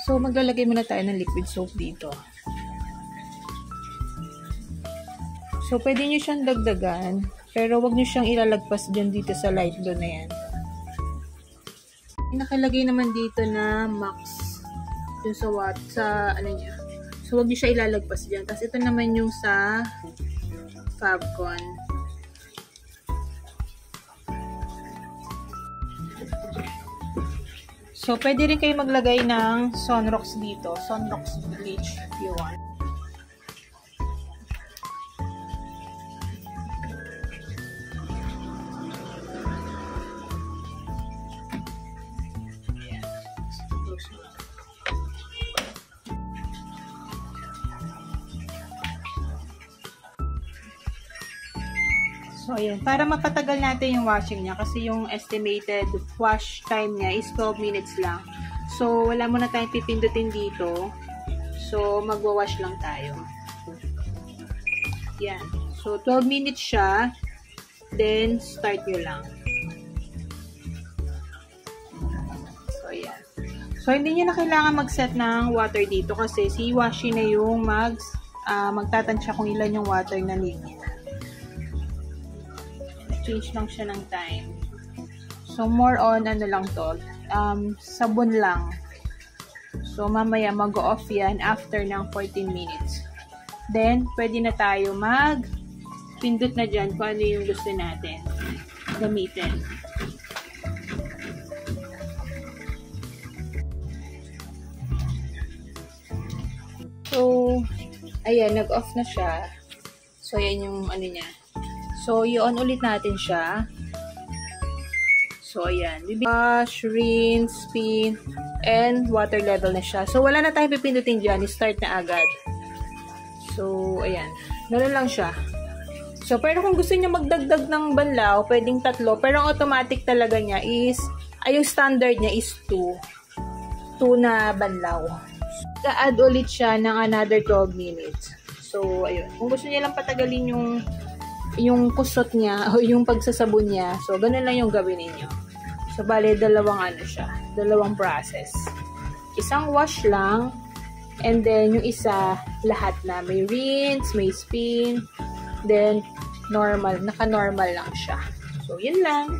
So, maglalagay muna tayo ng liquid soap dito. So, pwede nyo siyang dagdagan, pero wag nyo siyang ilalagpas dyan dito sa light blue na yan. Nakalagay naman dito na max dun sa ano niya. So, wag nyo siya ilalagpas dyan. Tapos, ito naman yung sa Fabcon. So, pwede rin kayo maglagay ng Sunrox dito. Sunrox bleach if you want. So, ayan. Para mapatagal natin yung washing niya kasi yung estimated wash time niya is 12 minutes lang. So, wala muna tayong pipindutin dito. So, magwa-wash lang tayo. Yan. So, 12 minutes siya. Then, start nyo lang. So, ayan. So, hindi nyo na kailangan mag-set ng water dito kasi si Washi na yung magtatansya kung ilan yung water na need niya. Change lang siya ng time. So, more on, ano lang to, sabon lang. So, mamaya mag-off yan after ng 14 minutes. Then, pwede na tayo mag-pindot na dyan kung ano yung gusto natin gamitin. So, ayan, nag-off na siya. So, yan yung ano niya. So, i-on ulit natin siya. So, ayan. Wash, rinse, spin, and water level na siya. So, wala na tayong pipindutin dyan. I-start na agad. So, ayan. Ganun lang siya. So, pero kung gusto niya magdagdag ng banlaw, pwedeng 3. Pero ang automatic talaga niya is, yung standard niya is 2. 2 na banlaw. So, add ulit siya ng another 12 minutes. So, ayun. Kung gusto niya lang patagalin yung kusot niya o yung pagsasabon niya. So, ganun lang yung gawin niyo. So, bale, dalawang process. Isang wash lang, and then yung isa, lahat na. May rinse, may spin, then normal, naka-normal lang siya. So, yun lang.